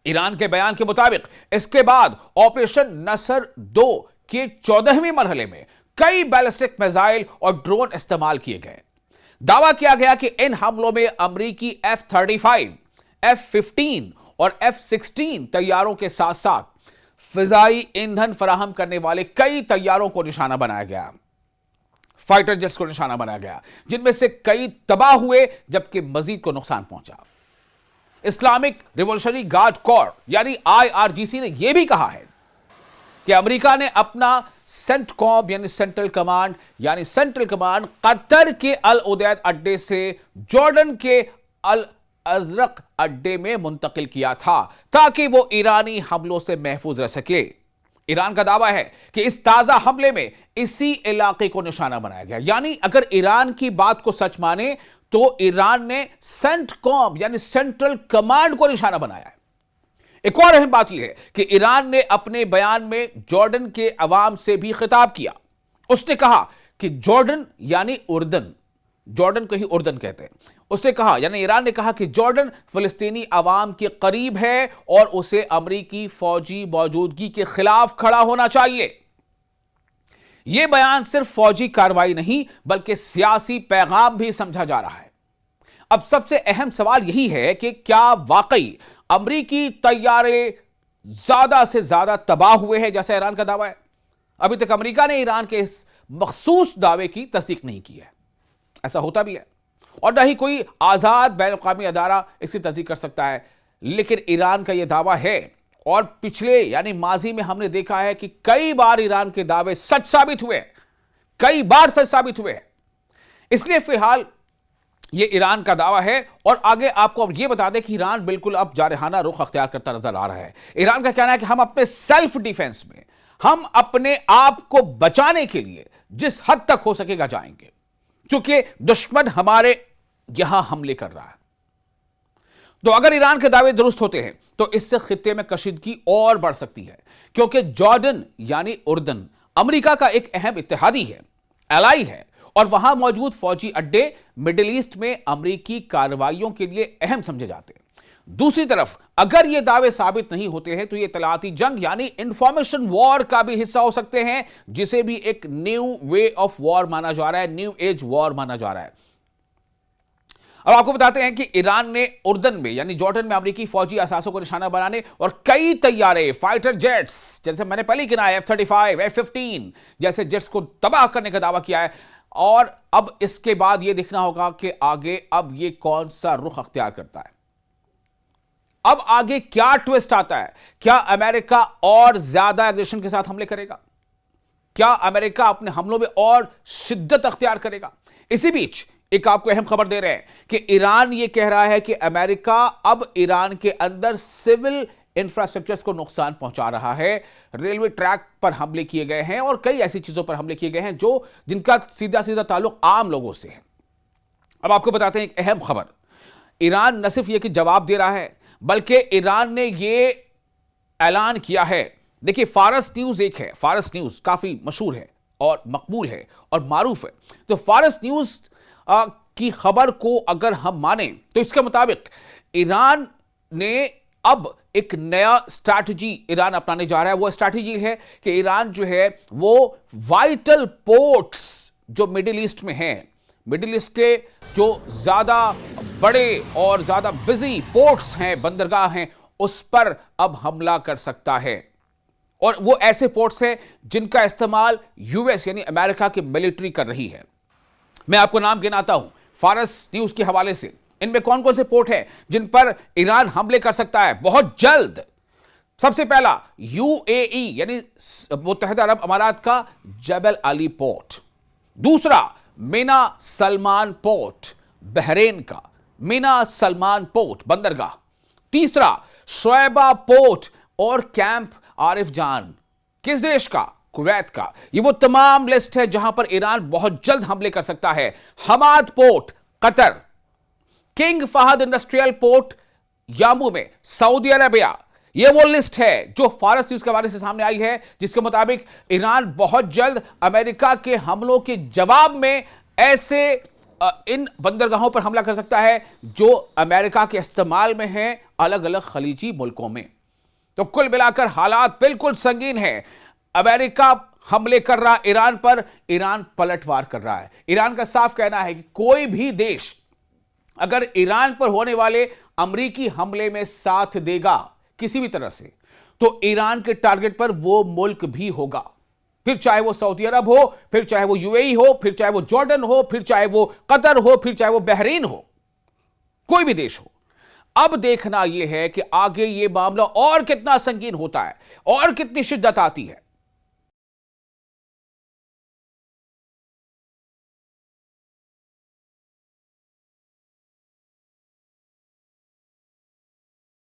Iran के बयान के मुताबिक इसके बाद ऑपरेशन नसर 2 के 14वें मरहले में कई बैलिस्टिक मिसाइल और ड्रोन इस्तेमाल किए गए। दावा किया गया कि इन हमलों में अमेरिकी F-35, F-15 और F-16 तैयारों के साथ साथ फिजाई ईंधन फराहम करने वाले कई तैयारों को निशाना बनाया गया, फाइटर जेट्स को निशाना बनाया गया, जिनमें से कई तबाह हुए जबकि मजीद को नुकसान पहुंचा। इस्लामिक रिवॉल्यूशनरी गार्ड कोर यानी IRGC ने यह भी कहा है कि अमेरिका ने अपना सेंटकॉम यानी सेंट्रल कमांड कतर के अल उदैद अड्डे से जॉर्डन के अल अजरक अड्डे में मुंतकिल किया था ताकि वो ईरानी हमलों से महफूज रह सके। ईरान का दावा है कि इस ताजा हमले में इसी इलाके को निशाना बनाया गया, यानी अगर ईरान की बात को सच माने तो ईरान ने सेंटकॉम यानी सेंट्रल कमांड को निशाना बनाया है। एक और अहम बात यह है कि ईरान ने अपने बयान में जॉर्डन के अवाम से भी खिताब किया। उसने कहा कि जॉर्डन यानी उर्दन, जॉर्डन को ही उर्दन कहते हैं, उसने कहा यानी ईरान ने कहा कि जॉर्डन फिलिस्तीनी अवाम के करीब है और उसे अमेरिकी फौजी मौजूदगी के खिलाफ खड़ा होना चाहिए। यह बयान सिर्फ फौजी कार्रवाई नहीं बल्कि सियासी पैगाम भी समझा जा रहा है। अब सबसे अहम सवाल यही है कि क्या वाकई अमेरिकी तैयारे ज्यादा से ज्यादा तबाह हुए हैं जैसा ईरान का दावा है? अभी तक अमेरिका ने ईरान के इस मखसूस दावे की तस्दीक नहीं की है। ऐसा होता भी है और न ही कोई आजाद बैनुल-अक़वामी अदारा इसकी तस्दीक कर सकता है, लेकिन ईरान का यह दावा है और पिछले यानी माजी में हमने देखा है कि कई बार ईरान के दावे सच साबित हुए, कई बार सच साबित हुए। इसलिए फिलहाल यह ईरान का दावा है और आगे आपको अब यह बता दें कि ईरान बिल्कुल अब जारहाना रुख अख्तियार करता नजर आ रहा है। ईरान का कहना है कि हम अपने सेल्फ डिफेंस में, हम अपने आप को बचाने के लिए जिस हद तक हो सकेगा जाएंगे, क्योंकि दुश्मन हमारे यहां हमले कर रहा है। तो अगर ईरान के दावे दुरुस्त होते हैं तो इससे खित्ते में कशीदगी और बढ़ सकती है, क्योंकि जॉर्डन यानी उर्दन अमेरिका का एक अहम इत्तेहादी है, एलाई है, और वहां मौजूद फौजी अड्डे मिडिल ईस्ट में अमेरिकी कार्रवाइयों के लिए अहम समझे जाते हैं। दूसरी तरफ अगर ये दावे साबित नहीं होते हैं तो ये इत्तलाती जंग यानी इंफॉर्मेशन वॉर का भी हिस्सा हो सकते हैं, जिसे भी एक न्यू वे ऑफ वॉर माना जा रहा है, न्यू एज वॉर माना जा रहा है। अब आपको बताते हैं कि ईरान ने उर्दन में यानी जॉर्डन में अमेरिकी फौजी असासों को निशाना बनाने और कई तैयारे फाइटर जेट्स, जैसे मैंने पहले गिना है, F-35, F-15 जैसे जेट्स को तबाह करने का दावा किया है। और अब इसके बाद यह देखना होगा कि आगे अब यह कौन सा रुख अख्तियार करता है, अब आगे क्या ट्विस्ट आता है। क्या अमेरिका और ज्यादा एग्रेशन के साथ हमले करेगा? क्या अमेरिका अपने हमलों में और शिद्दत अख्तियार करेगा? इसी बीच एक आपको अहम खबर दे रहे हैं कि ईरान यह कह रहा है कि अमेरिका अब ईरान के अंदर सिविल इंफ्रास्ट्रक्चर्स को नुकसान पहुंचा रहा है। रेलवे ट्रैक पर हमले किए गए हैं और कई ऐसी चीजों पर हमले किए गए हैं जो जिनका सीधा सीधा ताल्लुक आम लोगों से है। अब आपको बताते हैं एक अहम खबर, ईरान न सिर्फ यह कि जवाब दे रहा है बल्कि ईरान ने यह ऐलान किया है। देखिए, फारस न्यूज एक है, फारस न्यूज काफी मशहूर है और मकबूल है और मारूफ है। तो फारस न्यूज की खबर को अगर हम माने तो इसके मुताबिक ईरान ने अब एक नया स्ट्रैटेजी ईरान अपनाने जा रहा है। वो स्ट्रैटेजी है कि ईरान जो है वो वाइटल पोर्ट्स जो मिडिल ईस्ट में हैं, मिडिल ईस्ट के जो ज्यादा बड़े और ज्यादा बिजी पोर्ट्स हैं, बंदरगाह हैं, उस पर अब हमला कर सकता है। और वो ऐसे पोर्ट्स हैं जिनका इस्तेमाल यूएस यानी अमेरिका की मिलिट्री कर रही है। मैं आपको नाम गिनाता हूं फारस न्यूज के हवाले से, इनमें कौन कौन से पोर्ट हैं जिन पर ईरान हमले कर सकता है बहुत जल्द। सबसे पहला यूएई यानी मुत्तहिदा अरब अमारात का जबल अली पोर्ट, दूसरा मीना सलमान पोर्ट बहरेन का, मीना सलमान पोर्ट बंदरगाह, तीसरा शोएबा पोर्ट और कैंप आरिफ जान किस देश का? कुवैत का। ये वो तमाम लिस्ट है जहां पर ईरान बहुत जल्द हमले कर सकता है। Hamad port Qatar, King Fahd industrial port Yanbu में सऊदी अरेबिया। यह वो लिस्ट है जो फारस न्यूज के हवाले से सामने आई है, जिसके मुताबिक ईरान बहुत जल्द अमेरिका के हमलों के जवाब में ऐसे इन बंदरगाहों पर हमला कर सकता है जो अमेरिका के इस्तेमाल में हैं अलग अलग खलीजी मुल्कों में। तो कुल मिलाकर हालात बिल्कुल संगीन है। अमेरिका हमले कर रहा ईरान पर, ईरान पलटवार कर रहा है। ईरान का साफ कहना है कि कोई भी देश अगर ईरान पर होने वाले अमेरिकी हमले में साथ देगा किसी भी तरह से, तो ईरान के टारगेट पर वो मुल्क भी होगा। फिर चाहे वो सऊदी अरब हो, फिर चाहे वो यूएई हो, फिर चाहे वो जॉर्डन हो, फिर चाहे वो कतर हो, फिर चाहे वो बहरीन हो, कोई भी देश हो। अब देखना यह है कि आगे ये मामला और कितना संगीन होता है और कितनी शिद्दत आती है।